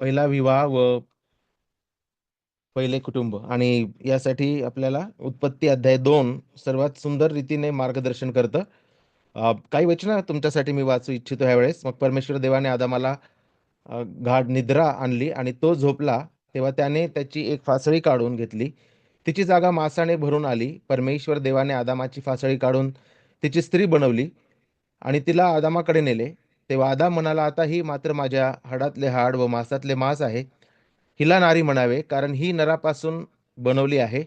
पहिला विवाह व पहिले कुटुंब आणि यासाठी आपल्याला उत्पत्ती अध्याय 2 सर्वात सुंदर रीतीने मार्गदर्शन करतं. काही वचनं तुमच्यासाठी मी वाचू इच्छितो ह्यावेळेस. मग परमेश्वर देवाने आदामाला गाढ निद्रा आणली आणि तो झोपला. तेव्हा त्याने त्याची एक फासळी काढून घेतली. तिची जागा मांसाने भरून आली. परमेश्वर देवाने आदामाची फासळी काढून तिची स्त्री बनवली आणि तिला आदामाकडे नेले. तेव्हा आदाम म्हणाला, आता ही मात्र माझ्या हाडातले हाड व मांसातले मांस आहे. हिला नारी म्हणावे, कारण ही नरापासून बनवली आहे.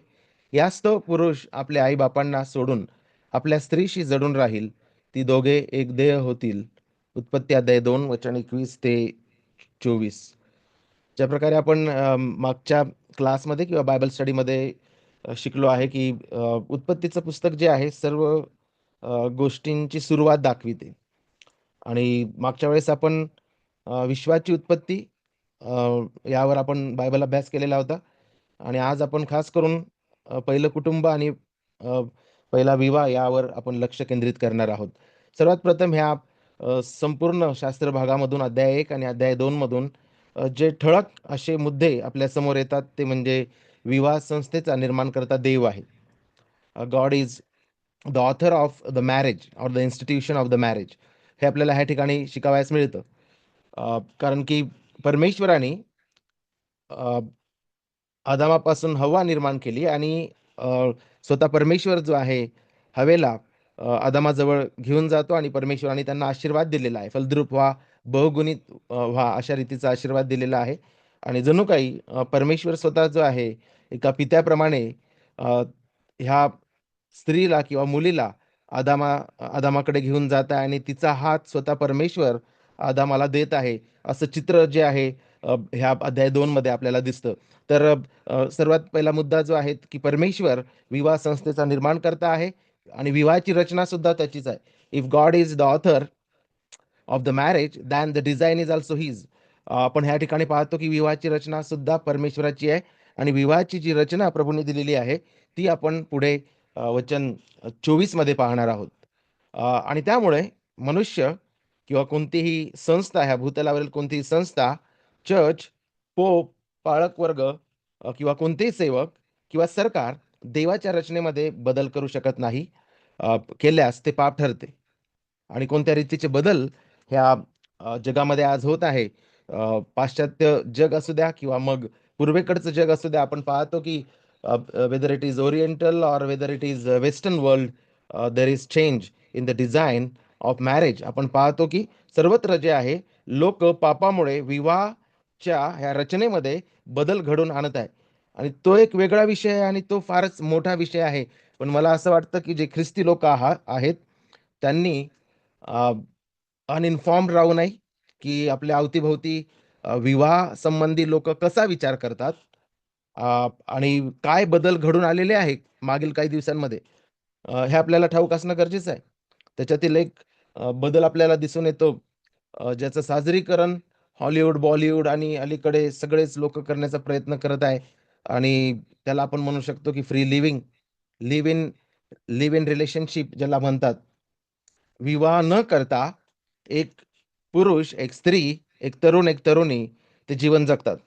यास तो पुरुष आपल्या आईबापांना सोडून आपल्या स्त्रीशी जडून राहील. ती दोघे एक देह होतील. उत्पत्ती अध्याय 2 वचन 21 ते 24. ज्या प्रकारे आपण मागच्या क्लासमध्ये किंवा बायबल स्टडीमध्ये शिकलो आहे की उत्पत्तीचं पुस्तक जे आहे सर्व गोष्टींची सुरुवात दाखविते. आणि मागच्या वेळेस आपण विश्वाची उत्पत्ती यावर आपण बायबल अभ्यास केलेला होता. आणि आज आपण खास करून पहिलं कुटुंब आणि अ, पहिला विवाह यावर आपण लक्ष केंद्रित करणार आहोत. सर्वात प्रथम ह्या संपूर्ण शास्त्र भागामधून अध्याय 1 आणि अध्याय 2 मधून जे ठळक असे मुद्दे आपल्या समोर येतात ते म्हणजे विवाह संस्थेचा निर्माणकर्ता देव आहे. God is the author of the marriage or the institution of the marriage हे आपल्याला ह्या ठिकाणी शिकावयास मिळतं. कारण की परमेश्वराने आदामापासून हवा निर्माण केली आणि स्वतः परमेश्वर जो आहे हवेला आदामाजवळ घेऊन जातो आणि परमेश्वराने त्यांना आशीर्वाद दिलेला आहे. फलद्रूप व्हा, बहुगुणित व्हा अशा रीतीचा आशीर्वाद दिलेला आहे. आणि जणू काही परमेश्वर स्वतः जो आहे एका पित्याप्रमाणे अ, ह्या स्त्रीला किंवा मुलीला आदामा आदामाकडे घेऊन जात आहे आणि तिचा हात स्वतः परमेश्वर आदामाला देत आहे. असं चित्र जे आहे ह्या अध्याय 2 मध्ये आपल्याला दिसतं. तर सर्वात पहिला मुद्दा जो आहे की परमेश्वर विवाह संस्थेचा निर्माणकर्ता आहे आणि विवाहाची रचना सुद्धा त्याचीच आहे. If God is the author of the marriage than the design is also his. आपण ह्या ठिकाणी पाहतो की विवाहाची रचना सुद्धा परमेश्वराची आहे आणि विवाहाची जी रचना प्रभूने दिलेली आहे ती आपण पुढे वचन 24 मध्ये पाहणार आहोत. आणि त्यामुळे मनुष्य किंवा कोणतीही संस्था, ह्या भूतलावरील कोणतीही संस्था, चर्च, पोप, पाळक वर्ग किंवा कोणतेही सेवक किंवा सरकार देवाच्या रचनेमध्ये बदल करू शकत नाही. केल्यास ते पाप ठरते. आणि कोणत्या रीतीचे बदल ह्या जगामध्ये आज होत आहे. पाश्चात्य जग असू द्या किंवा मग पूर्वेकडचं जग असू द्या, आपण पाहतो की वेदर इट इज ओरिएंटल और whether it is western world, there is change in the design of marriage. आपण पाहतो की सर्वत्र जे आहे लोक पापामुळे विवाहाच्या ह्या रचनेमध्ये बदल घडवून आणत आहे. आणि तो एक वेगळा विषय आहे आणि तो फारच मोठा विषय आहे. पण मला असं वाटतं की जे ख्रिस्ती लोक आहेत त्यांनी अनइन्फॉर्म्ड राहू नये, की आपल्या अवतीभोवती विवाह संबंधी लोक कसा विचार करतात आणि काय बदल घडून आलेले आहे मागील काही दिवसांमध्ये, हे आपल्याला ठाऊक असणं गरजेचं आहे. त्याच्यातील एक बदल आपल्याला दिसून येतो ज्याचं साजरीकरण हॉलिवूड, बॉलिवूड आणि अलीकडे सगळेच लोक करण्याचा प्रयत्न करत आहे. आणि त्याला आपण म्हणू शकतो की free living, live in live in relationship ज्याला म्हणतात. विवाह न करता एक पुरुष, एक स्त्री, एक तरुण, एक तरुणी ते जीवन जगतात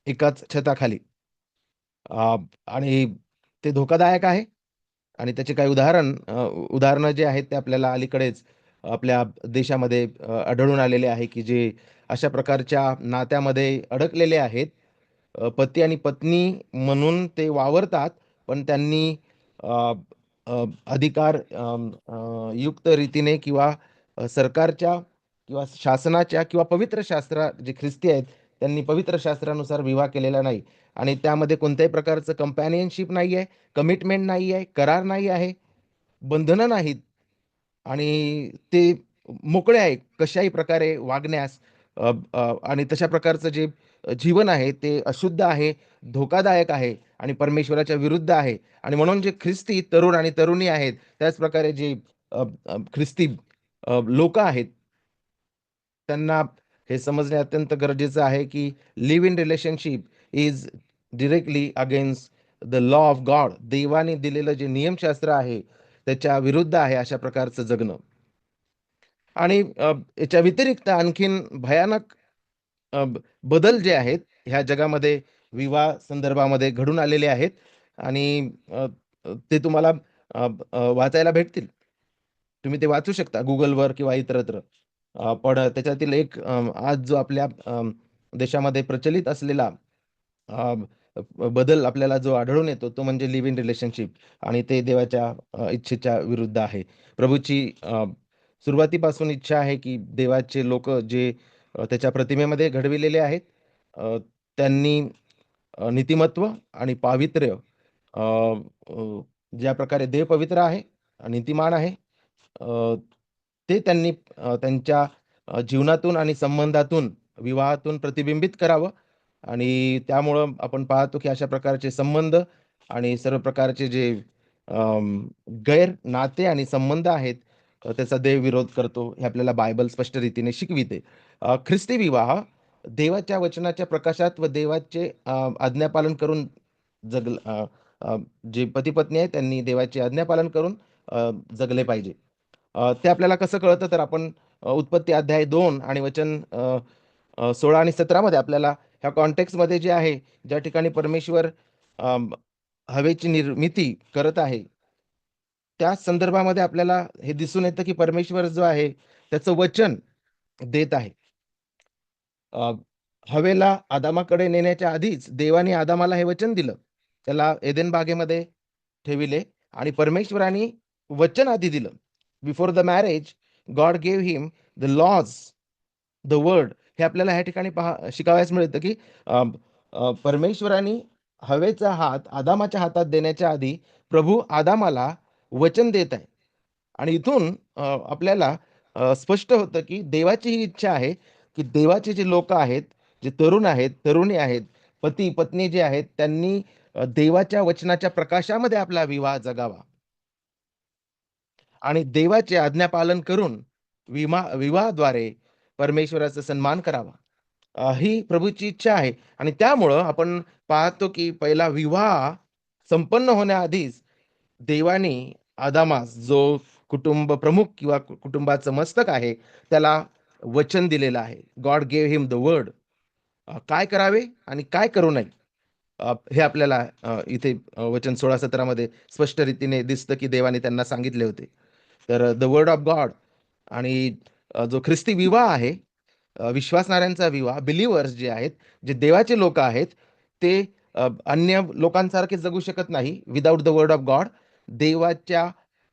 एकाच छताखाली. आणि ते धोकादायक आहे. आणि त्याचे काही उदाहरणं जे आहेत ते आपल्याला अलीकडेच आपल्या देशामध्ये आढळून आलेले आहे, की जे अशा प्रकारच्या नात्यामध्ये अडकलेले आहेत. पती आणि पत्नी म्हणून ते वावरतात, पण त्यांनी अ, अ, अधिकार युक्त रीतीने किंवा सरकारच्या किंवा शासनाच्या किंवा पवित्र शास्त्र जे ख्रिस्ती आहेत, त्यांनी पवित्र शास्त्रानुसार विवाह केलेला नाही. आणि त्यामध्ये कोणत्याही प्रकारचं कंपॅनियनशिप नाहीये, कमिटमेंट नाहीये, करार नाही आहे, बंधनं नाहीत. आणि ते मोकळे आहे कशाही प्रकारे वागण्यास. आणि तशा प्रकारचं जे जीवन आहे ते अशुद्ध आहे, धोकादायक आहे आणि परमेश्वराच्या विरुद्ध आहे. आणि म्हणून जे ख्रिस्ती तरुण आणि तरुणी आहेत, त्याच प्रकारे जे ख्रिस्ती लोकं आहेत, त्यांना हे समजणे अत्यंत गरजेचं आहे, की live in relationship is directly against the law of God. देवाने दिलेलं जे नियमशास्त्र आहे, त्याच्या विरुद्ध आहे अशा प्रकारचं जगणं. आणि याच्या व्यतिरिक्त आणखीन भयानक बदल जे आहेत ह्या जगामध्ये विवाह संदर्भामध्ये घडून आलेले आहेत आणि ते तुम्हाला वाचायला भेटतील. तुम्ही ते वाचू शकता Googleवर किंवा इतरत्र. पण त्याच्यातील एक आज जो आपल्या देशामध्ये प्रचलित असलेला अ, बदल आपल्याला जो आढळून येतो तो म्हणजे लिव्ह इन रिलेशनशिप आणि ते देवाच्या इच्छेच्या विरुद्ध आहे. प्रभूची सुरुवातीपासून इच्छा आहे, की देवाचे लोकं जे त्याच्या प्रतिमेमध्ये घडविलेले आहेत, अ, त्यांनी नीतिमत्व आणि पावित्र्य अ, अ, ज्या प्रकारे देव पवित्र आहे, नीतिमान आहे, अ, ते त्यांनी त्यांच्या जीवनातून आणि संबंधातून, विवाहातून प्रतिबिंबित करावं आणि त्यामुळं आपण पाहतो, की अशा प्रकारचे संबंध आणि सर्व प्रकारचे जे गैर नाते आणि संबंध आहेत, त्याचा देव विरोध करतो, हे आपल्याला बायबल स्पष्ट रीतीने शिकविते. ख्रिस्ती विवाह देवाच्या वचनाच्या प्रकाशात व देवाचे आज्ञापालन करून जगल अ, अ, जे पती-पत्नी आहेत त्यांनी देवाचे आज्ञापालन करून जगले पाहिजे. ते आपल्याला कसं कळतं तर आपण उत्पत्ती अध्याय 2 आणि वचन 16 आणि 17 मध्ये आपल्याला ह्या कॉन्टेक्स्टमध्ये जे आहे, ज्या ठिकाणी परमेश्वर अं, हवेची निर्मिती करत आहे, त्या संदर्भामध्ये आपल्याला हे दिसून येतं, की परमेश्वर जो आहे, त्याचं वचन देत आहे. अ, हवेला आदामाकडे नेण्याच्या आधीच देवाने आदामाला हे वचन दिलं. त्याला एदेन बागेमध्ये ठेविले आणि परमेश्वराने वचन आधी दिलं. Before the marriage God gave him the laws, the word. हे आपल्याला ह्या ठिकाणी शिकावयास मिळतं, की अ, परमेश्वराने हवेचा हात आदामाच्या हातात देण्याच्या आधी प्रभू आदामाला वचन देत आहे. आणि इथून आपल्याला स्पष्ट होतं, की देवाची ही इच्छा आहे, की देवाचे जे लोकं आहेत, जे तरुण आहेत, तरुणी आहेत, पती-पत्नी जे आहेत, त्यांनी देवाच्या वचनाच्या प्रकाशामध्ये आपला विवाह जगावा आणि देवाचे आज्ञापालन करून विवाहाद्वारे परमेश्वराचा सन्मान करावा. ही प्रभूची इच्छा आहे आणि त्यामुळं आपण पाहतो, की पहिला विवाह संपन्न होण्याआधीच देवाने आदामास जो कुटुंब प्रमुख किंवा कुटुंबाचं मस्तक आहे, त्याला वचन दिलेलं आहे. God gave him the word. काय करावे आणि काय करू नये. हे आपल्याला इथे वचन 16-17 मध्ये स्पष्ट रीतीने दिसतं, की देवाने त्यांना सांगितले होते. तर द वर्ड ऑफ गॉड आणि जो ख्रिस्ती विवाह आहे, विश्वासणाऱ्यांचा विवाह, बिलीव्हर्स जे आहेत, जे देवाचे लोकं आहेत, ते अन्य लोकांसारखे जगू शकत नाही without the word of God. देवाच्या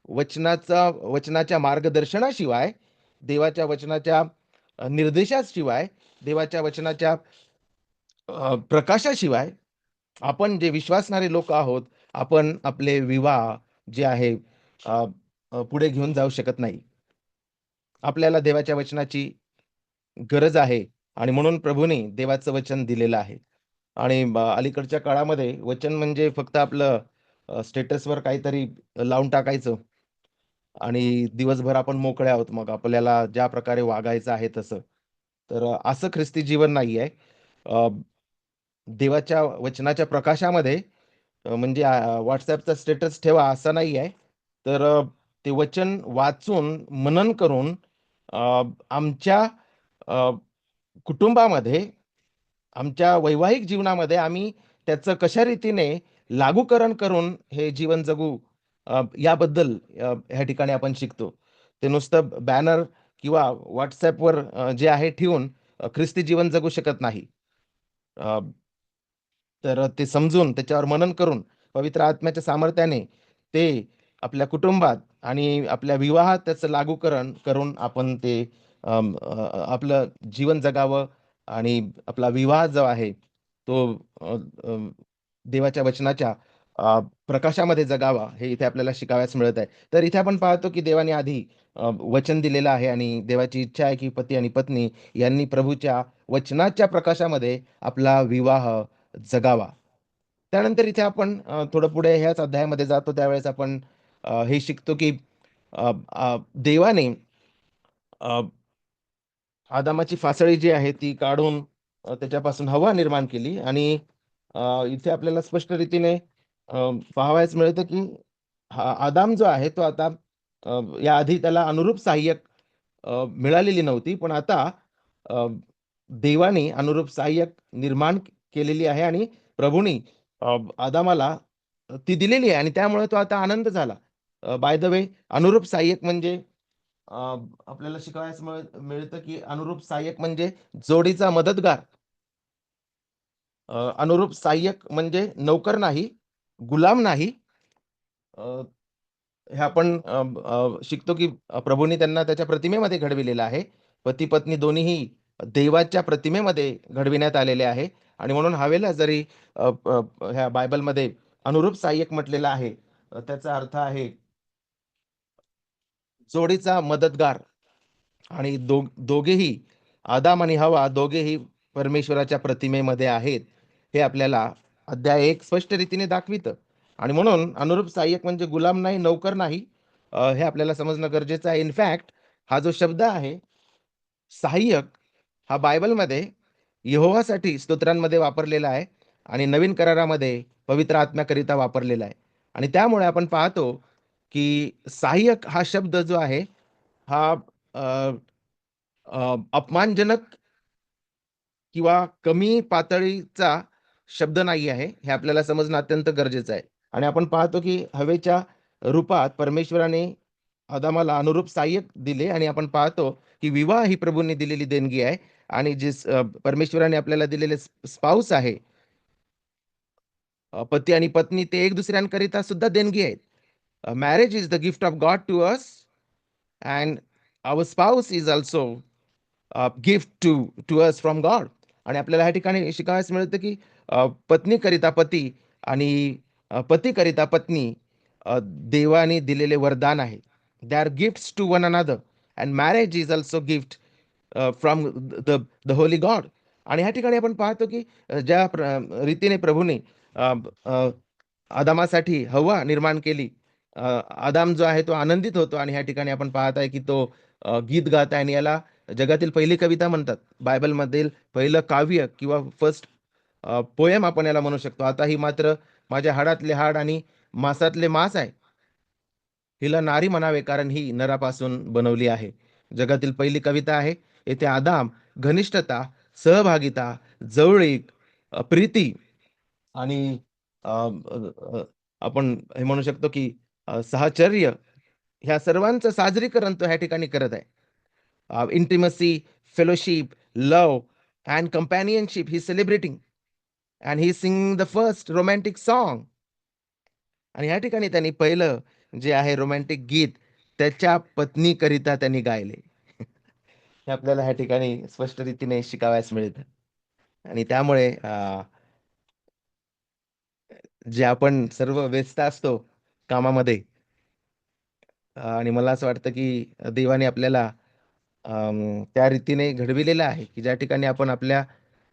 वचनाच्या मार्गदर्शनाशिवाय, देवाच्या वचनाच्या निर्देशाशिवाय, देवाच्या वचनाच्या प्रकाशाशिवाय आपण जे विश्वासणारे लोकं आहोत, आपण आपले विवाह जे आहे अ, अ, पुढे घेऊन जाऊ शकत नाही. आपल्याला देवाच्या वचनाची गरज आहे आणि म्हणून प्रभूने देवाचं वचन दिलेलं आहे. आणि अलीकडच्या काळामध्ये वचन म्हणजे फक्त आपलं स्टेटसवर काहीतरी लावून टाकायचं आणि दिवसभर आपण मोकळे आहोत. मग आपल्याला ज्या प्रकारे वागायचं आहे तसं. तर असं ख्रिस्ती जीवन नाही आहे. अ, देवाच्या वचनाच्या प्रकाशामध्ये म्हणजे WhatsAppचा स्टेटस ठेवा असं नाही आहे. तर ते वचन वाचून, मनन करून आमच्या अ, कुटुंबामध्ये, आमच्या वैवाहिक जीवनामध्ये आम्ही त्याचं कशा रीतीने लागूकरण करून हे जीवन जगू याबद्दल ह्या ठिकाणी आपण शिकतो. ते नुसतं बॅनर किंवा WhatsAppवर जे आहे ठेवून ख्रिस्ती जीवन जगू शकत नाही. अ, तर ते समजून त्याच्यावर मनन करून पवित्र आत्म्याच्या सामर्थ्याने ते आपल्या कुटुंबात आणि आपल्या विवाहात त्याचं लागूकरण करून आपण ते आपलं जीवन जगावं आणि आपला विवाह जो आहे तो अ, अ, देवाच्या वचनाच्या प्रकाशामध्ये जगावा हे इथे आपल्याला शिकावयास मिळत आहे. तर इथे आपण पाहतो की देवाने आधी वचन दिलेलं आहे आणि देवाची इच्छा आहे की पती आणि पत्नी यांनी प्रभूच्या वचनाच्या प्रकाशामध्ये आपला विवाह जगावा. त्यानंतर इथे आपण थोडं पुढे ह्याच अध्यायामध्ये जातो त्यावेळेस आपण हे शिकतो की अ, अ, देवाने अ, आदामाची फासळी जी आहे ती काढून त्याच्यापासून हवा निर्माण केली आणि इथे आपल्याला स्पष्ट रीतीने पाहावयास मिळतं की हा आदाम जो आहे तो आता याआधी त्याला अनुरूप सहाय्यक मिळालेली नव्हती. पण आता देवाने अनुरूप सहाय्यक निर्माण केलेली आहे आणि प्रभूनी आदामाला ती दिलेली आहे आणि त्यामुळे तो आता आनंद झाला. बाय द वे अनुरूप सहाय्यक म्हणजे अ, आपल्याला शिकावयास मिळतं, की अनुरूप सहाय्यक म्हणजे जोडीचा मदतगार. अनुरूप सहाय्यक म्हणजे नोकर नाही, गुलाम नाही. अ, हे आपण शिकतो, की प्रभूंनी त्यांना त्याच्या प्रतिमेमध्ये घडविलेलं आहे. पती-पत्नी दोन्हीही देवाच्या प्रतिमेमध्ये घडविण्यात आलेले आहे आणि म्हणून हवेला जरी ह्या बायबलमध्ये अनुरूप सहाय्यक म्हटलेलं आहे, त्याचा अर्थ आहे जोडीचा मदतगार. आणि दोघेही आदाम आणि हवा दोघेही परमेश्वराच्या प्रतिमेमध्ये आहेत. हे आपल्याला अध्याय 1 स्पष्ट रीतीने दाखवितं आणि म्हणून अनुरूप सहाय्यक म्हणजे गुलाम नाही, नोकर नाही. हे आपल्याला समजणं गरजेचं आहे. इनफॅक्ट हा जो शब्द आहे सहाय्यक हा बायबलमध्ये यहोवासाठी स्तोत्रांमध्ये वापरलेला आहे आणि नवीन करारामध्ये पवित्र आत्म्याकरिता वापरलेला आहे. आणि त्यामुळे आपण पाहतो, की सहाय्यक हा शब्द जो आहे हा अपमानजनक किंवा कमी पातळीचा शब्द नाही आहे. हे आपल्याला समजणं अत्यंत गरजेचं आहे. आणि आपण पाहतो, की हवेच्या रूपात परमेश्वराने आदामाला अनुरूप सहाय्यक दिले आणि आपण पाहतो, की विवाह ही प्रभूंनी दिलेली देणगी आहे आणि जे परमेश्वराने आपल्याला दिलेले स्पाउस आहे, पती आणि पत्नी ते एक दुसऱ्यांकरिता सुद्धा देणगी आहेत. Marriage is the gift of God to us and our spouse is also gift to to us from God. आणि आपल्याला ह्या ठिकाणी शिकावयास मिळतं, की पत्नीकरिता पती आणि पतीकरिता पत्नी देवाने दिलेले वरदान आहे. They are gifts to one another and marriage is also gift from the the holy God. आणि ह्या ठिकाणी आपण पाहतो, की ज्या रीतीने प्रभूने अ, अ, आदामासाठी हव्वा निर्माण केली. आदाम जो आहे तो आनंदित होतो आणि ह्या ठिकाणी आपण पाहत आहे, की तो गीत गात आहे आणि याला जगातील पहिली कविता म्हणतात. बायबलमधील पहिलं काव्य किंवा फर्स्ट पोएम आपण याला म्हणू शकतो. आता ही मात्र माझ्या हाडातले हाड आणि मांसातले मांस आहे. हिला नारी म्हणावे कारण ही नरापासून बनवली आहे. जगातील पहिली कविता आहे. येथे आदाम, घनिष्ठता, सहभागिता, जवळीक, प्रीती आणि अ, अ, अ, आपण हे म्हणू शकतो, की साहचर्य ह्या सर्वांचं साजरीकरण तो ह्या ठिकाणी करत आहे. Intimacy, fellowship, love and companionship he celebrating and he singing the first romantic song. आणि या ठिकाणी त्यांनी पहिलं जे आहे रोमॅन्टिक गीत त्याच्या पत्नीकरिता त्यांनी गायले. हे आपल्याला ह्या ठिकाणी स्पष्ट रीतीने शिकावयास मिळतं. आणि त्यामुळे जे आपण सर्व व्यस्त असतो कामामध्ये आणि मला असं वाटतं, की देवाने आपल्याला त्या रीतीने घडविलेलं आहे, की ज्या ठिकाणी आपण आपल्या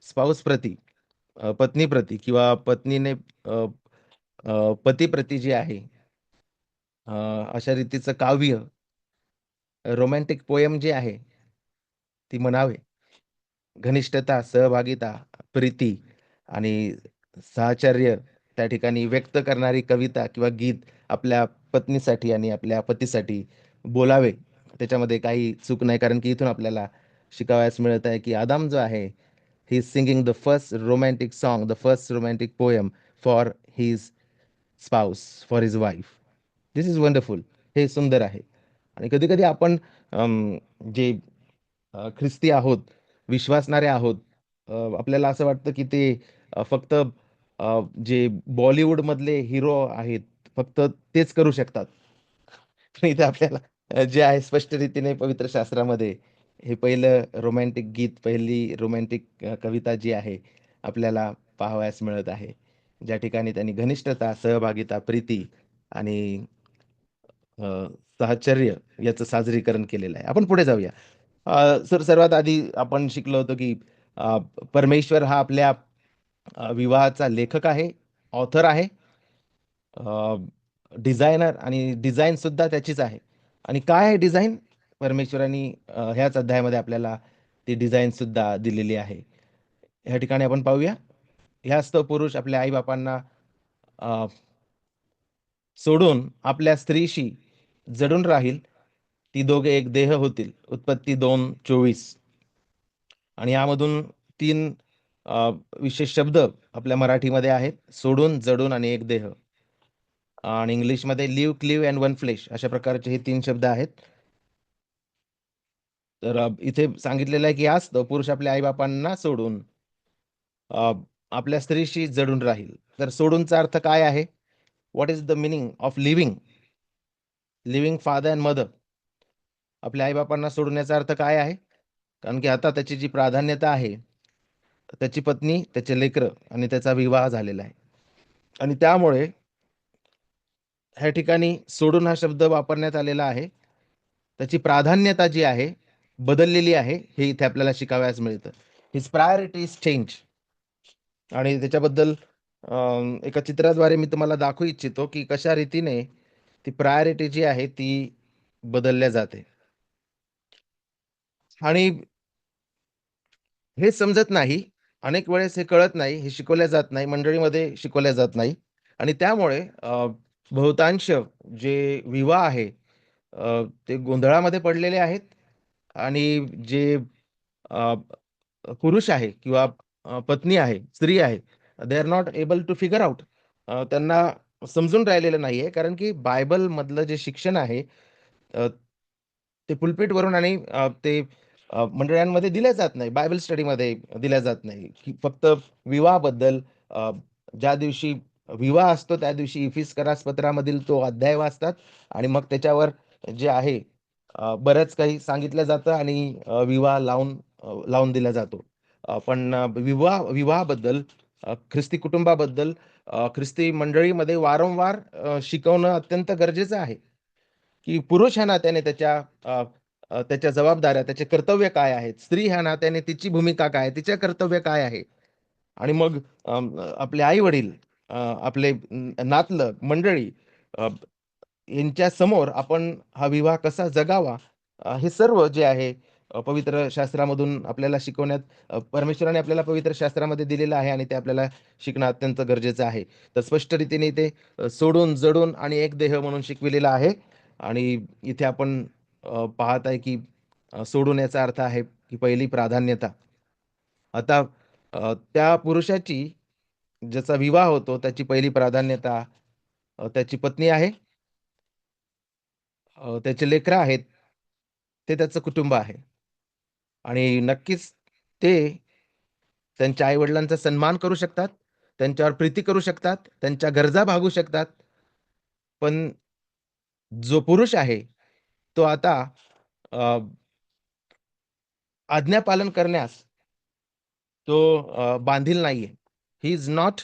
स्पाउसप्रती, पत्नीप्रती किंवा पत्नीने पतीप्रती जे आहे अ, अशा रीतीचं काव्य, रोमॅन्टिक पोएम जे आहे, ती म्हणावे. घनिष्ठता, सहभागिता, प्रीती आणि साहचर्य त्या ठिकाणी व्यक्त करणारी कविता किंवा गीत आपल्या पत्नीसाठी आणि आपल्या पतीसाठी बोलावे. त्याच्यामध्ये काही चूक नाही. कारण की इथून आपल्याला शिकावयास मिळत आहे, की आदाम जो आहे, he is singing the first romantic song, the first romantic poem for his spouse, for his wife. This is wonderful. हे सुंदर आहे. आणि कधी-कधी आपण जे ख्रिस्ती आहोत, विश्वासणारे आहोत. आपल्याला असं वाटतं, की ते फक्त जे बॉलिवूडमधले हिरो आहेत, फक्त तेच करू शकतात. पण इथे आपल्याला जे आहे स्पष्ट रीतीने पवित्र शास्त्रामध्ये हे पहिलं रोमॅन्टिक गीत, पहिली रोमॅन्टिक कविता जी आहे, आपल्याला पाहावयास मिळत आहे. ज्या ठिकाणी त्यांनी घनिष्ठता, सहभागिता, प्रीती आणि अ, साहचर्य याचं साजरीकरण केलेलं आहे. आपण पुढे जाऊया. सर सर्वात आधी आपण शिकलो होतो, की अ, परमेश्वर हा आपल्या विवाहाचा लेखक आहे, ऑथर आहे, डिझायनर आणि डिझाइन सुद्धा त्याचीच आहे. आणि काय आहे डिझाइन? परमेश्वरांनी ह्याच अध्यायामध्ये आपल्याला ती डिझाइन सुद्धा दिलेली आहे. ह्या ठिकाणी आपण पाहूया. ह्याच तो पुरुष आपल्या आई-बापांना सोडून आपल्या स्त्रीशी जडून राहील. ती दोघे एक देह होतील. उत्पत्ती 2:24. आणि यामधून 3 अ, विशेष शब्द आपल्या मराठीमध्ये आहेत. सोडून, जडून आणि एक देह. आणि इंग्लिशमध्ये leave, cleave end one flesh अशा प्रकारचे हे 3 शब्द आहेत. तर इथे सांगितलेलं आहे, की आज तो पुरुष आपल्या आई-बापांना सोडून अ, आपल्या स्त्रीशी जडून राहील. तर सोडूनचा अर्थ काय आहे? What is the meaning of living? Living father end mother. आपल्या आई-बापांना सोडून याचा अर्थ काय आहे? कारण की आता त्याची जी प्राधान्यता आहे, त्याची पत्नी, त्याचे लेकरं आणि त्याचा विवाह झालेला आहे. आणि त्यामुळे ह्या ठिकाणी सोडून हा शब्द वापरण्यात आलेला आहे. त्याची प्राधान्यता जी आहे, बदललेली आहे, हे इथे आपल्याला शिकावयास मिळतं. His priorities change. आणि त्याच्याबद्दल एका चित्राद्वारे मी तुम्हाला दाखवू इच्छितो, की कशा रीतीने ती प्रायोरिटी जी आहे, ती बदलल्या जाते. आणि हे समजत नाही. अनेक वेळेस हे कळत नाही, हे शिकवल्या जात नाही, मंडळीमध्ये शिकवल्या जात नाही आणि त्यामुळे बहुतांश जे विवाह आहे ते गोंधळामध्ये पडलेले आहेत आणि जे अ, पुरुष आहे किंवा पत्नी आहे, स्त्री आहे, they are not able to figure out. त्यांना समजून राहिलेलं नाहीये कारण की बायबलमधलं जे शिक्षण आहे अ, ते पुलपिटवरून आणि ते मंडळांमध्ये दिल्या जात नाही. बायबल स्टडीमध्ये दिल्या जात नाही, की फक्त विवाहाबद्दल ज्या दिवशी विवाह असतो त्या दिवशी इफिसकारास पत्रामधील तो अध्याय वाचतात आणि मग त्याच्यावर जे आहे बरंच काही सांगितलं जातं आणि विवाह लावून दिला जातो. पण विवाहाबद्दल ख्रिस्ती कुटुंबाबद्दल ख्रिस्ती मंडळीमध्ये वारंवार शिकवणं अत्यंत गरजेचं आहे. की पुरुष ह्या नात्याने त्याच्या जबाबदाऱ्या, त्याचे कर्तव्य काय आहेत? स्त्री ह्या नात्याने तिची भूमिका काय आहे? तिचे कर्तव्य काय आहे? आणि मग आपले आई-वडील, आपले नातलग, मंडळी यांच्या समोर आपण हा विवाह कसा जगावा हे सर्व जे आहे पवित्र शास्त्रामधून आपल्याला शिकवण्यात परमेश्वराने आपल्याला पवित्र शास्त्रामध्ये दिलेलं आहे आणि ते आपल्याला शिकणं अत्यंत गरजेचं आहे. तर स्पष्ट रीतीने ते सोडून, जडून आणि एक देह म्हणून शिकविलेलं आहे आणि इथे आपण पाहत आहे की सोडून याचा अर्थ आहे की पहिली प्राधान्यता. आता त्या पुरुषाची ज्याचा विवाह होतो त्याची पहिली प्राधान्यता त्याची पत्नी आहे, त्याचे लेकरं आहेत, ते त्याचं कुटुंब आहे आणि नक्कीच ते त्यांच्या आई-वडिलांचा सन्मान करू शकतात, त्यांच्यावर प्रीती करू शकतात, त्यांच्या गरजा भागवू शकतात. पण जो पुरुष आहे, तो आता अ, आज्ञापालन करण्यास तो बांधील नाहीये. He is not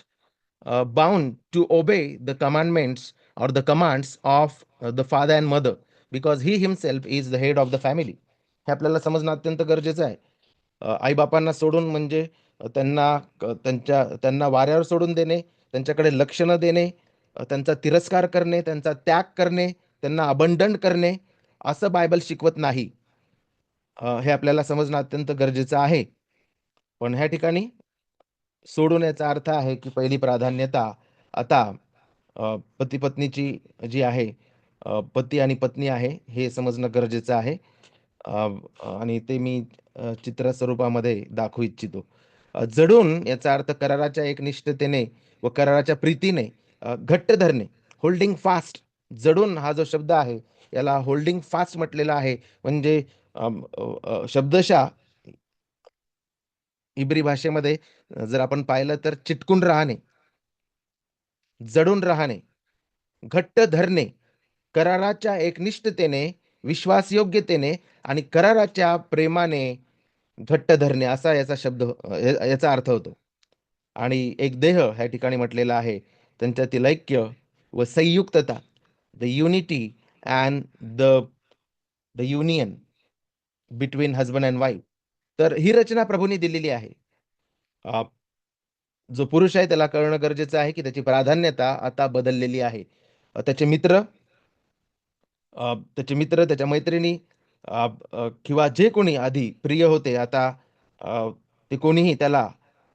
bound to obey the commandments or the commands of the father and mother because he himself is the head of the family. हे आपल्याला समजणं अत्यंत गरजेचं आहे. आई-बापांना सोडून म्हणजे त्यांना वाऱ्यावर सोडून देणे, त्यांच्याकडे लक्ष न देणे, त्यांचा तिरस्कार करणे, त्यांचा त्याग करणे, त्यांना अबंडन करणे, असं बायबल शिकवत नाही. हे आपल्याला समजणं अत्यंत गरजेचं आहे. पण ह्या ठिकाणी सोडून याचा अर्थ आहे, की पहिली प्राधान्यता आता पती-पत्नीची जी आहे पती आणि पत्नी आहे, हे समजणं गरजेचं आहे. अ, आणि ते मी चित्र स्वरूपामध्ये दाखवू इच्छितो. जडून याचा अर्थ कराराच्या एकनिष्ठतेने व कराराच्या प्रीतीने घट्ट धरणे, होल्डिंग फास्ट. जडून हा जो शब्द आहे, याला होल्डिंग फास्ट म्हटलेलं आहे. म्हणजे शब्दशः इब्री भाषेमध्ये जर आपण पाहिलं तर चिटकून राहणे, जडून राहणे, घट्ट धरणे, कराराच्या एकनिष्ठतेने, विश्वासयोग्यतेने आणि कराराच्या प्रेमाने घट्ट धरणे असा याचा याचा अर्थ होतो. आणि एक देह ह्या ठिकाणी म्हटलेला आहे. त्यांच्यातील ऐक्य व संयुक्तता, the unity and the the union between husband and wife. तर ही रचना प्रभूनी दिलेली आहे. अ, जो पुरुष आहे त्याला कळणं गरजेचं आहे, की त्याची प्राधान्यता आता बदललेली आहे. त्याचे मित्र त्याचे मित्र, त्याच्या मैत्रिणी अ, किंवा जे कोणी आधी प्रिय होते, आता ते कोणीही त्याला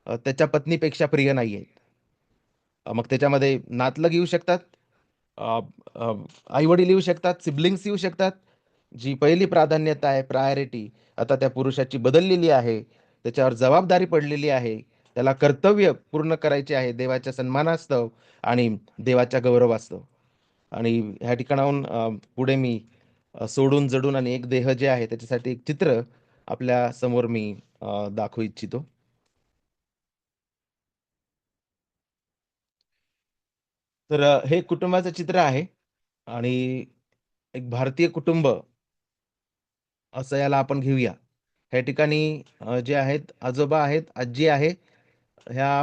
त्याच्या पत्नीपेक्षा प्रिय नाहीये. मग त्याच्यामध्ये नातलग येऊ शकतात, अ, अ, आई-वडील येऊ शकतात, सिबलिंग्स येऊ शकतात. जी पहिली प्राधान्यता आहे, प्रायोरिटी आता त्या पुरुषाची बदललेली आहे. त्याच्यावर जबाबदारी पडलेली आहे. त्याला कर्तव्य पूर्ण करायचे आहे देवाच्या सन्मानास्तव आणि देवाच्या गौरवास्तव. आणि ह्या ठिकाणाहून पुढे मी सोडून जडून आणि एक देह जे आहे त्याच्यासाठी एक चित्र आपल्या समोर मी दाखवू इच्छितो. तर हे कुटुंबाचं चित्र आहे आणि एक भारतीय कुटुंब असं याला आपण घेऊया. ह्या ठिकाणी जे आहेत आजोबा आहेत, आजी आहे. ह्या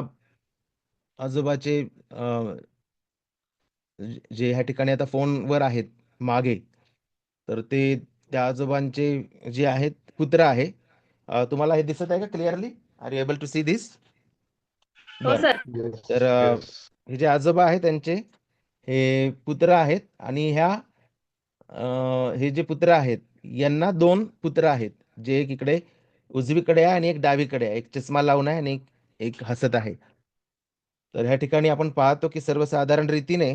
आजोबाचे जे ह्या ठिकाणी आता फोनवर आहेत मागे, तर ते त्या आजोबांचे जे आहेत कुत्रा आहे. तुम्हाला हे दिसत आहे का clearly? Are you able to see this? हो बरं. सर. तर हे जे आजोबा आहेत त्यांचे हे पुत्र आहेत आणि हे जे पुत्र आहेत यांना 2 पुत्र आहेत. जे एक इकडे उजवीकडे आहे आणि एक डावीकडे आहे. एक चष्मा लावून आहे आणि एक एक हसत आहे. तर ह्या ठिकाणी आपण पाहतो की सर्वसाधारण रीतीने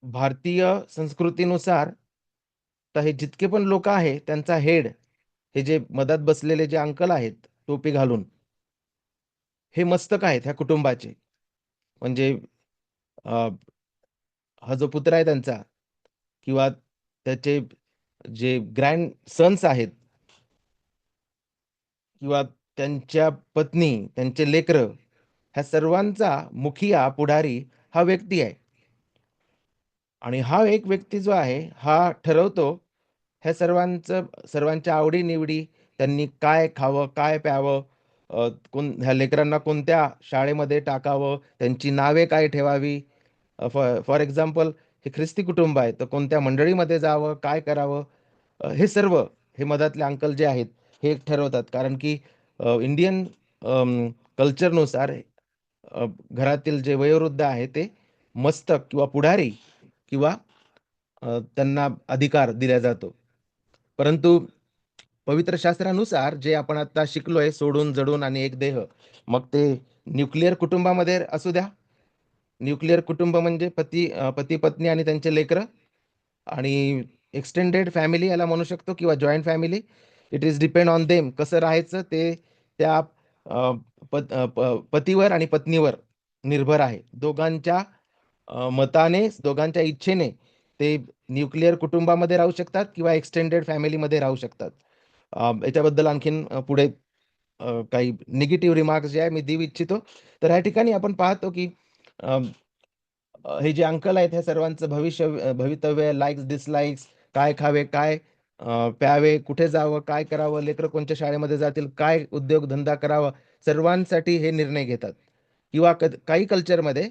भारतीय संस्कृतीनुसार तर हे जितके पण लोकं आहेत त्यांचा हेड, हे जे मधात बसलेले जे अंकल आहेत टोपी घालून, हे मस्तक आहेत ह्या कुटुंबाचे. म्हणजे अ, हा जो पुत्र आहे त्यांचा किंवा त्याचे जे ग्रँडसन्स आहेत किंवा त्यांच्या पत्नी, त्यांचे लेकरं, ह्या सर्वांचा मुखिया, पुढारी हा व्यक्ती आहे. आणि हा एक व्यक्ती जो आहे, हा ठरवतो ह्या सर्वांच्या आवडी-निवडी, त्यांनी काय खावं, काय प्यावं, ह्या लेकरांना कोणत्या शाळेमध्ये टाकावं, त्यांची नावे काय ठेवावी. फॉर फॉर एक्झाम्पल हे ख्रिस्ती कुटुंब आहे, तर कोणत्या मंडळीमध्ये जावं, काय करावं, हे सर्व हे मधातले अंकल जे आहेत, हे ठरवतात. कारण की इंडियन कल्चरनुसार घरातील जे वयोवृद्ध आहे ते मस्तक किंवा पुढारी किंवा त्यांना अधिकार दिला जातो. परंतु पवित्र शास्त्रानुसार जे आपण आता शिकलोय सोडून, जडून आणि एक देह. मग ते न्यूक्लिअर कुटुंबामध्ये असू द्या. न्यूक्लिअर कुटुंब म्हणजे पती-पत्नी आणि त्यांचे लेकरं आणि एक्सटेंडेड फॅमिली याला म्हणू शकतो किंवा joint family. It is depend on them कसं राहायचं ते त्या पतीवर आणि पत्नीवर निर्भर आहे. दोघांच्या मताने, दोघांच्या इच्छेने ते न्यूक्लिअर कुटुंबामध्ये राहू शकतात किंवा एक्सटेंडेड फॅमिलीमध्ये राहू शकतात. याच्याबद्दल आणखीन पुढे काही निगेटिव्ह रिमार्क्स जे आहे मी देऊ इच्छितो. तर ह्या ठिकाणी आपण पाहतो की हे जे अंकल आहेत ह्या सर्वांचं भवितव्य, लाइक्स, डिसलाइक्स, काय खावे, काय प्यावे, कुठे जावं, काय करावं, लेकरं कोणत्या शाळेमध्ये जातील, काय उद्योगधंदा करावा, सर्वांसाठी हे निर्णय घेतात. किंवा काही कल्चरमध्ये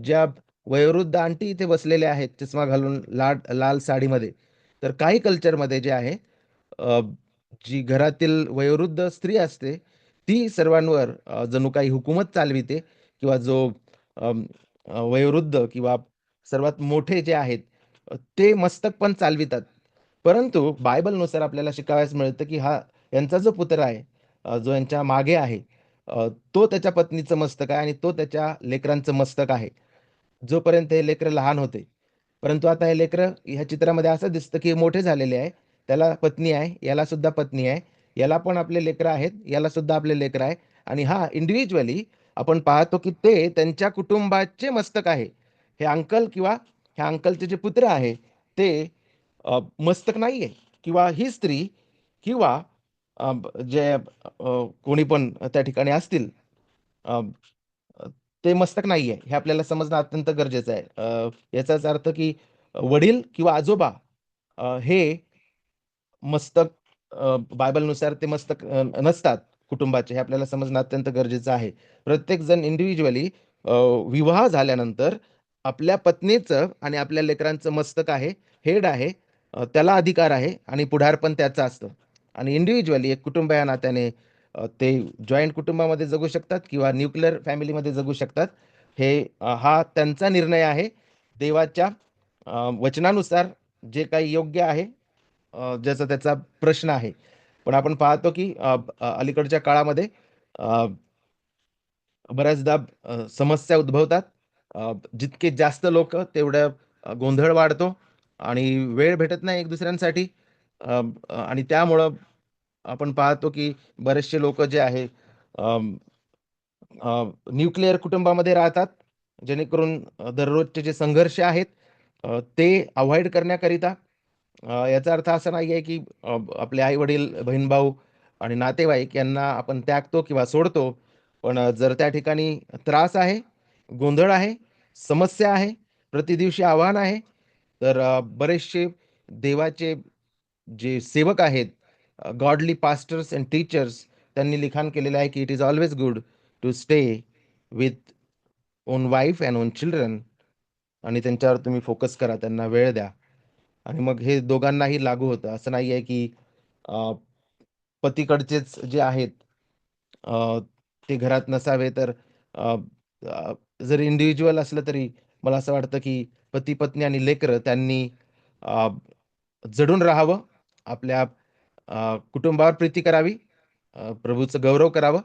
ज्या वयोवृद्ध आंटी इथे बसलेल्या आहेत चष्मा घालून लाल साडीमध्ये. तर काही कल्चरमध्ये जे आहे अ, जी घरातील वयोवृद्ध स्त्री असते, ती सर्वांवर जणू काही हुकूमत चालविते किंवा जो वयोवृद्ध किंवा सर्वात मोठे जे आहेत ते मस्तक पण चालवितात. परंतु बायबलनुसार आपल्याला शिकावयास मिळतं, की हा यांचा जो पुत्र आहे, जो यांच्या मागे आहे, तो त्याच्या पत्नीचं मस्तक आहे आणि तो त्याच्या लेकरांचं मस्तक आहे. जोपर्यंत हे लेकरं लहान होते. परंतु आता हे लेकरं ह्या चित्रामध्ये असं दिसतं, की मोठे झालेले आहे. त्याला पत्नी आहे, याला सुद्धा पत्नी आहे. याला पण आपले लेकरं आहेत, याला सुद्धा आपले लेकरं आहे आणि हा इंडिव्हिज्युअली आपण पाहतो, की ते त्यांच्या कुटुंबाचे मस्तक आहे. हे अंकल किंवा ह्या अंकलचे जे पुत्र आहे, ते मस्तक नाहीये किंवा ही स्त्री किंवा जे कोणी पण त्या ठिकाणी असतील, अ, अ, ते मस्तक नाहीये. हे आपल्याला समजणं अत्यंत गरजेचं आहे. याचाच अर्थ की वडील किंवा आजोबा हे मस्तक बायबलनुसार ते मस्तक नसतात कुटुंबाचे. हे आपल्याला समजणं अत्यंत गरजेचं आहे. प्रत्येक जण इंडिव्हिज्युअली विवाह झाल्यानंतर आपल्या पत्नीचं आणि आपल्या लेकरांचं मस्तक आहे, हेड आहे. त्याला अधिकार आहे आणि पुढारपण त्याचं असतं. आणि इंडिव्हिज्युअली एक कुटुंब या नात्याने ते जॉइंट कुटुंबामध्ये जगू शकतात किंवा न्यूक्लिअर फॅमिलीमध्ये जगू शकतात. हा त्यांचा निर्णय आहे. देवाच्या वचनानुसार जे काही योग्य आहे, ज्याचा त्याचा प्रश्न आहे. पण आपण पाहतो की अलीकडच्या काळामध्ये अ, बऱ्याचदा समस्या उद्भवतात. जितके जास्त लोकं तेवढं गोंधळ वाढतो आणि वेळ भेटत नाही एक दुसऱ्यांसाठी. आणि त्यामुळं आपण पाहतो की बरेचसे लोक जे आहे न्यूक्लिअर कुटुंबामध्ये राहतात, जेणेकरून दररोजचे जे संघर्ष आहेत ते अव्हॉइड करण्याकरिता याचा अर्थ असा नाही आहे की आपले आई-वडील, बहीण-भाऊ आणि नातेवाईक यांना आपण त्यागतो किंवा सोडतो. पण जर त्या ठिकाणी त्रास आहे, गोंधळ आहे, समस्या आहे, प्रतिदिवशी आव्हान आहे, तर बरेचसे देवाचे जे सेवक आहेत, गॉडली पास्टर्स एंड टीचर्स, त्यांनी लिखाण केलेलं आहे की it is always good to stay with own wife and own children, आणि त्यांच्यावर तुम्ही फोकस करा, त्यांना वेळ द्या. आणि मग हे दोघांनाही लागू होतं. असं नाही आहे की अ, पतीकडचेच जे आहेत अ, ते घरात नसावे, तर अ, अ, जर इंडिव्हिज्युअल असलं तरी मला असं वाटतं की पती-पत्नी आणि लेकरं त्यांनी अ, जडून राहावं. आपल्या कुटुंबावर प्रीती करावी. प्रभूचं गौरव करावं.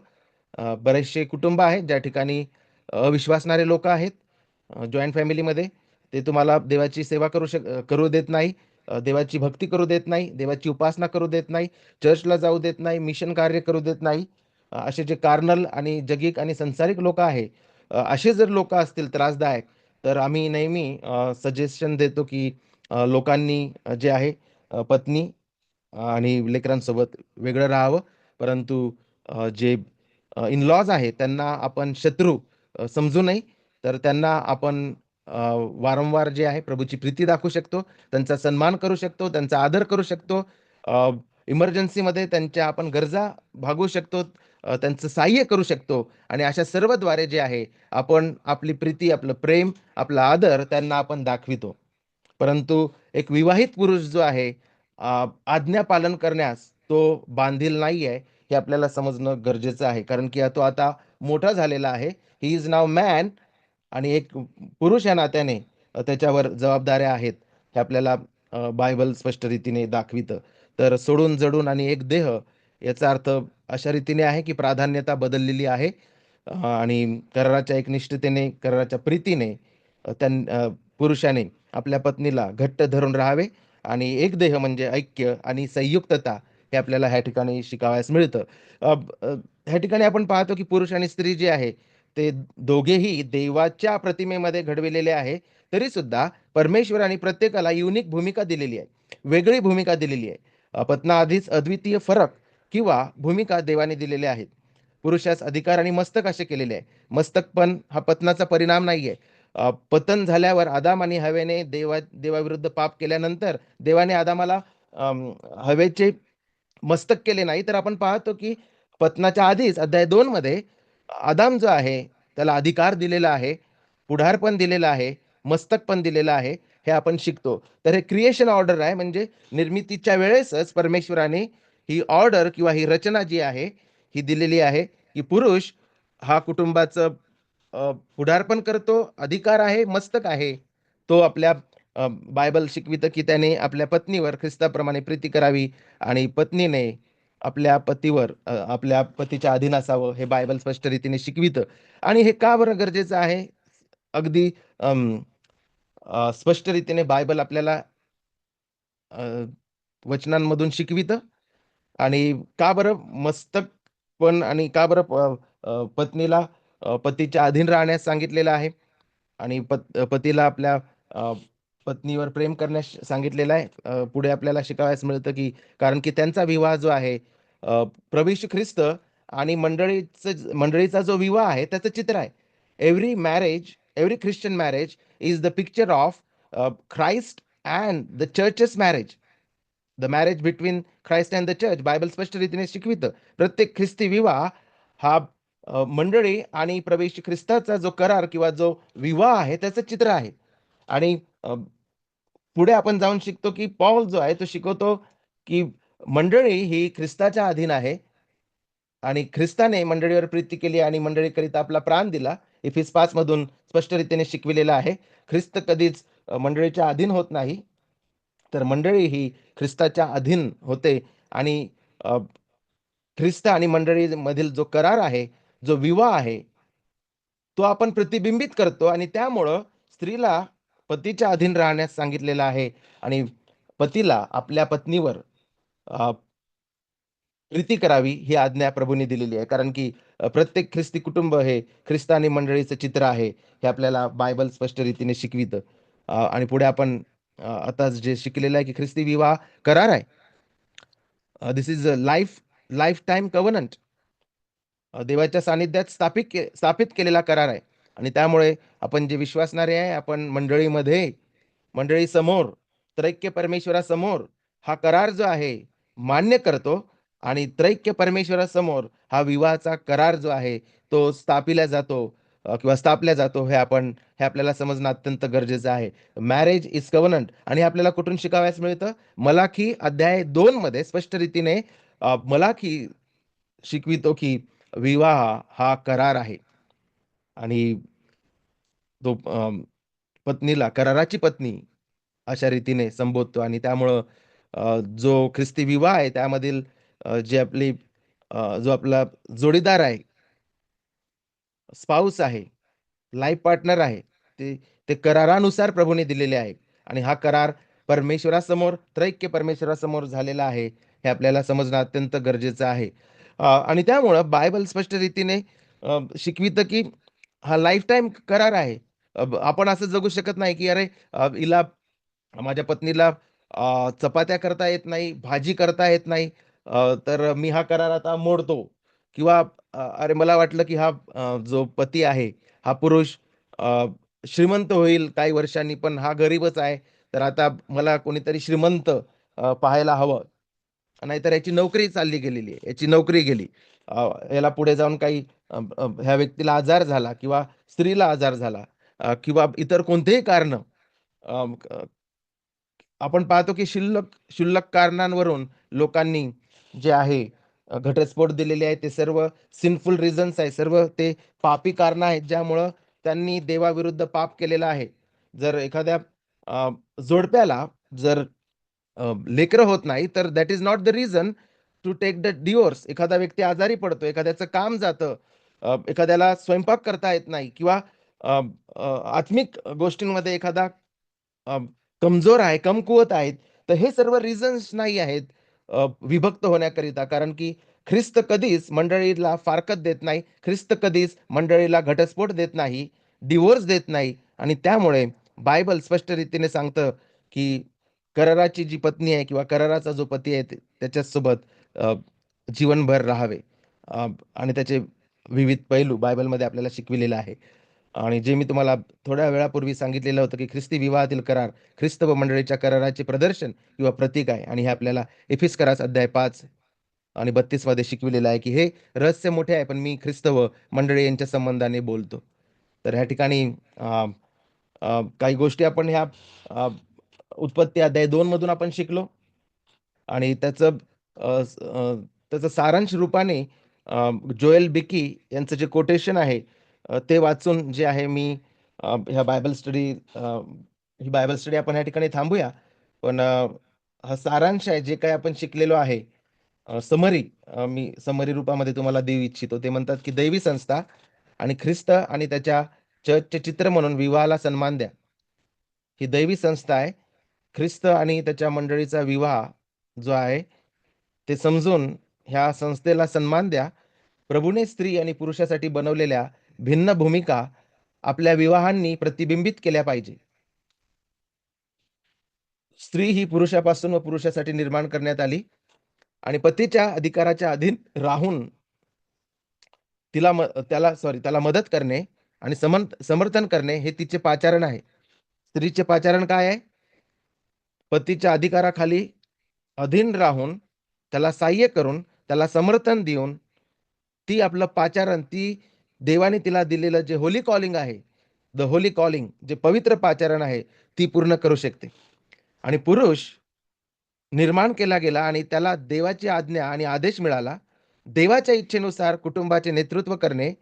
बरेचसे कुटुंब आहेत ज्या ठिकाणी अविश्वासणारे लोकं आहेत. जॉइंट फॅमिलीमध्ये ते तुम्हाला देवाची सेवा करू देत नाही. देवाची भक्ती करू देत नाही. देवाची उपासना करू देत नाही. चर्चला जाऊ देत नाही. मिशन कार्य करू देत नाही. असे जे कार्नल आणि जगिक आणि संसारिक लोकं आहे, असे जर लोकं असतील त्रासदायक, तर आम्ही नेहमी सजेशन देतो की लोकांनी जे आहे पत्नी आणि लेकरांसोबत वेगळं राहावं. परंतु जे इन-लॉज आहेत त्यांना आपण शत्रू समजू नये. तर त्यांना आपण अ, वारंवार जे आहे प्रभूची प्रीती दाखवू शकतो, त्यांचा सन्मान करू शकतो, त्यांचा आदर करू शकतो. इमर्जन्सीमध्ये त्यांच्या आपण गरजा भागवू शकतो, त्यांचं सहाय्य करू शकतो आणि अशा सर्वद्वारे जे आहे आपण आपली प्रीती, आपलं प्रेम, आपला आदर त्यांना आपण दाखवितो. परंतु एक विवाहित पुरुष जो आहे आज्ञा पालन करण्यास तो बांधील नाही आहे, हे आपल्याला समजणं गरजेचं आहे. कारण की तो आता मोठा झालेला आहे. ही इज नाऊ मॅन, आणि एक पुरुष या नात्याने त्याच्यावर जबाबदाऱ्या आहेत. हे आपल्याला बायबल स्पष्ट रीतीने दाखवितं. तर सोडून जडून आणि एक देह, याचा अर्थ अशा रीतीने आहे की प्राधान्यता बदललेली आहे. आणि कराराच्या एकनिष्ठतेने, कराराच्या प्रीतीने पुरुषाने आपल्या पत्नीला घट्ट धरून राहावे आणि एक देह म्हणजे ऐक्य आणि संयुक्तता हे आपल्याला ह्या ठिकाणी शिकावयास मिळतं. अ, अ, ह्या ठिकाणी आपण पाहतो की पुरुष आणि स्त्री जे आहे ते दोघेही देवाच्या प्रतिमेमध्ये घडविलेले आहे. तरी सुद्धा परमेश्वराने प्रत्येकाला युनिक भूमिका दिलेली आहे. वेगळी भूमिका दिलेली आहे. पत्नाआधीच अद्वितीय फरक किंवा भूमिका देवाने दिलेल्या आहेत. पुरुषास अधिकार आणि मस्तक असे केलेले आहे. मस्तकपण हा पतनाचा परिणाम नाहीये. पतन झाल्यावर आदाम आणि हवेने देवाविरुद्ध पाप केल्यानंतर देवाने आदामाला हवेचे मस्तक केले नाही. तर आपण पाहतो की पतनाच्या आधीच अध्याय 2 मध्ये आदाम जो आहे, त्याला अधिकार दिलेला आहे, पुढारपण दिलेलं आहे, मस्तक पण दिलेलं आहे, हे आपण शिकतो. तर हे क्रिएशन ऑर्डर आहे, म्हणजे निर्मितीच्या वेळेसच परमेश्वराने ही ऑर्डर किंवा ही रचना जी आहे, ही दिलेली आहे, की पुरुष हा कुटुंबाचं पुढारपण करतो, अधिकार आहे, मस्तक आहे. तो आपल्या बायबल शिकवितं, की त्याने आपल्या पत्नीवर ख्रिस्ताप्रमाणे प्रीती करावी आणि पत्नीने आपल्या पतीवर आपल्या पतीच्या अधीन असावं, हे बायबल स्पष्ट रीतीने शिकवितं. आणि हे का बरं गरजेचं आहे? अगदी अं, स्पष्ट रीतीने बायबल आपल्याला अ, वचनांमधून शिकवितं. आणि का बरं मस्तक पण, आणि का बरं पत्नीला पतीच्या अधीन राहण्यास सांगितलेलं आहे आणि पतीला आपल्या अ, पत्नीवर प्रेम करण्यास सांगितलेलं आहे. पुढे आपल्याला शिकावयास मिळतं, की कारण की त्यांचा विवाह जो आहे प्रभू येशू ख्रिस्त आणि मंडळीचा जो विवाह आहे त्याचं चित्र आहे. Every Christian marriage is the picture of Christ and the churches marriage. The marriage between Christ and the church, Bible स्पष्ट रीतीने शिकवितं. प्रत्येक ख्रिस्ती विवाह हा मंडळी आणि प्रभू ख्रिस्ताचा जो करार किंवा जो विवाह आहे त्याचं चित्र आहे. आणि पुढे आपण जाऊन शिकतो, की पौल जो आहे तो शिकवतो, की मंडळी ही ख्रिस्ताच्या अधीन आहे आणि ख्रिस्ताने मंडळीवर प्रीती केली आणि मंडळीकरिता आपला प्राण दिला. इफिस 5 मधून स्पष्ट रीतीने शिकविलेलं आहे. ख्रिस्त कधीच मंडळीच्या अधीन होत नाही. तर मंडळी ही ख्रिस्ताच्या अधीन होते आणि अ, ख्रिस्त आणि मंडळीमधील जो करार आहे, जो विवाह आहे, तो आपण प्रतिबिंबित करतो आणि त्यामुळं स्त्रीला पतीच्या अधीन राहण्यास सांगितलेलं आहे आणि पतीला आपल्या पत्नीवर प्रीती करावी ही आज्ञा प्रभूंनी दिलेली आहे. कारण की प्रत्येक ख्रिस्ती कुटुंब हे ख्रिस्तानी मंडळीचं चित्र आहे. हे आपल्याला बायबल स्पष्ट रीतीने शिकवितं. आणि पुढे आपण आता जे शिकलेलं आहे, की ख्रिस्ती विवाह करार आहे. This is a lifetime कव्हनंट. देवाच्या सानिध्यात स्थापित केलेला करार आहे. आणि त्यामुळे आपण जे विश्वासणारे आहे, आपण मंडळीसमोर, त्रैक्य परमेश्वरासमोर हा करार जो आहे मान्य करतो आणि त्रैक्य परमेश्वरासमोर हा विवाहाचा करार जो आहे तो स्थापिला जातो किंवा स्थापला जातो हे आपल्याला समजणं अत्यंत गरजेचं आहे. मॅरेज इज कव्हनंट आणि आपल्याला कुठून शिकावयास मिळतं? मलाकी अध्याय 2 मध्ये स्पष्ट रीतीने मलाकी शिकवितो, की विवाह हा करार आहे आणि तो पत्नीला कराराची पत्नी अशा रीतीने संबोधतो आणि त्यामुळं जो ख्रिस्ती विवाह आहे त्यामधील जे आपली जो आपला जोडीदार आहे, स्पाउस आहे, लाईफ पार्टनर आहे. ते ते करारानुसार प्रभूने दिलेले आहे आणि हा करार परमेश्वरासमोर, त्रैक्य परमेश्वरासमोर झालेला आहे. हे आपल्याला समजणं अत्यंत गरजेचं आहे. आणि त्यामुळं बायबल स्पष्ट रीतीने शिकवितं, की हा लाईफटाईम करार आहे. आपण असं जगू शकत नाही, की अरे हिला माझ्या पत्नीला चपात्या करता येत नाही, भाजी करता येत नाही. तर मी हा करार आता मोडतो किंवा अरे मला वाटलं की हा जो पती आहे, हा पुरुष अ, श्रीमंत होईल काही वर्षांनी, पण हा गरीबच आहे. तर आता मला कोणीतरी श्रीमंत पाहायला हवं. नाहीतर याची नोकरी चालली गेलेली आहे. याची नोकरी गेली. याला पुढे जाऊन काही ह्या व्यक्तीला आजार झाला किंवा स्त्रीला आजार झाला किंवा इतर कोणतेही कारणं आपण पाहतो की क्षुल्लक कारणांवरून लोकांनी जे आहे घटस्फोट दिलेले आहे ते सर्व सिनफुल रिझन्स आहे. सर्व ते पापी कारणं आहेत, ज्यामुळं त्यांनी देवाविरुद्ध पाप केलेलं आहे. जर एखाद्या अ, जोडप्याला जर लेकरं होत नाही, तर that is not the reason to take the divorce. एखादा व्यक्ती आजारी पडतो, एखाद्याचं काम जातं, एखाद्याला स्वयंपाक करता येत नाही किंवा अ, अ, आत्मिक गोष्टींमध्ये एखादा अ, कमजोर आहे, कमकुवत आहेत. तर हे सर्व रिझन्स नाही आहेत विभक्त होण्याकरिता. कारण की ख्रिस्त कधीच मंडळीला फारकत देत नाही. ख्रिस्त कधीच मंडळीला घटस्फोट देत नाही, डिव्होर्स देत नाही आणि त्यामुळे बायबल स्पष्ट रीतीने सांगतं, की कराराची जी पत्नी आहे किंवा कराराचा जो पती आहे त्याच्यासोबत जीवनभर राहावे. आणि त्याचे विविध पैलू बायबलमध्ये आपल्याला शिकविलेले आहे. आणि जे मी तुम्हाला थोड्या वेळापूर्वी सांगितलेलं होतं, की ख्रिस्ती विवाहातील करार, ख्रिस्त व मंडळीच्या कराराचे प्रदर्शन किंवा प्रतीक आहे आणि हे आपल्याला एफिसकरास अध्याय 5 आणि 32 मध्ये शिकविलेलं आहे, की हे रहस्य मोठे आहे, पण मी ख्रिस्त व मंडळी यांच्या संबंधाने बोलतो. तर ह्या ठिकाणी अ, काही गोष्टी आपण ह्या अ, उत्पत्ती अध्याय 2 मधून आपण शिकलो. आणि त्याचं सारांश रूपाने जोएल बिकी यांचं जे कोटेशन आहे ते वाचून जे आहे मी ह्या बायबल स्टडी ही बायबल स्टडी आपण या ठिकाणी थांबूया. पण हा सारांश आहे जे काही आपण शिकलेलो आहे मी समरी रूपामध्ये तुम्हाला देऊ इच्छितो. ते म्हणतात, की दैवी संस्था आणि ख्रिस्त आणि त्याच्या चर्चचे चित्र म्हणून विवाहाला सन्मान द्या. ही दैवी संस्था आहे. ख्रिस्त आणि त्याच्या मंडळीचा विवाह जो आहे, ते समजून ह्या संस्थेला सन्मान द्या. प्रभूने स्त्री आणि पुरुषासाठी बनवलेल्या भिन्न भूमिका आपल्या विवाहांनी प्रतिबिंबित केल्या पाहिजे. स्त्री ही पुरुषापासून व पुरुषासाठी निर्माण करण्यात आली आणि पतीच्या अधिकाराच्या अधीन राहून त्याला मदत करणे आणि समर्थन करणे हे तिचे पाचारण आहे. स्त्रीचे पाचारण काय आहे? पतीच्या अधिकाराखाली अधीन राहून, त्याला सहाय्य करून, त्याला समर्थन देऊन, ती देवाने तिला दिलेलं जे होली कॉलिंग आहे, द होली कॉलिंग जे पवित्र पाचारण आहे, ती पूर्ण करू शकते. आणि पुरुष निर्माण केला गेला आणि त्याला देवाची आज्ञा आणि आदेश मिळाला. देवाच्या इच्छेनुसार कुटुंबाचे नेतृत्व करणे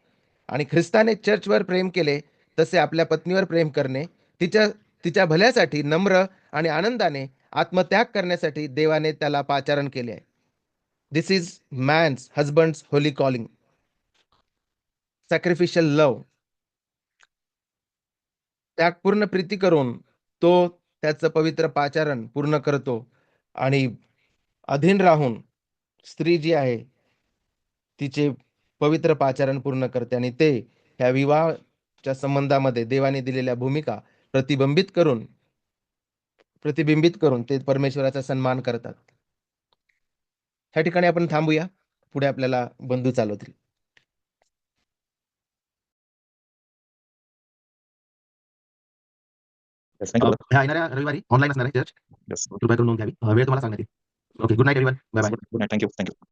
आणि ख्रिस्ताने चर्चवर प्रेम केले, तसे आपल्या पत्नीवर प्रेम करणे, तिच्या तिच्या भल्यासाठी नम्र आणि आनंदाने आत्मत्याग करण्यासाठी देवाने त्याला पाचारण केले आहे. This is man's husband's holy calling, sacrificial love. त्यागपूर्ण प्रीती करून तो त्याचं पवित्र पाचारण पूर्ण करतो आणि अधीन राहून स्त्री जी आहे तिचे पवित्र पाचारण पूर्ण करते आणि ते ह्या विवाहाच्या संबंधामध्ये देवाने दिलेल्या भूमिका प्रतिबिंबित करून प्रतिबिंबित करून ते परमेश्वराचा सन्मान करतात. ह्या ठिकाणी आपण थांबूया. पुढे आपल्याला बंधू चालवतील. Yes, thank you, brother. ह्या येणाऱ्या रविवारी ऑनलाईन असणार आहे चर्च. Yes. कृपया करून नोंद घ्यावी. वेळ तुम्हाला सांगण्यात येईल. Okay. Good night everyone. Bye bye. Good night. Thank you. Thank you.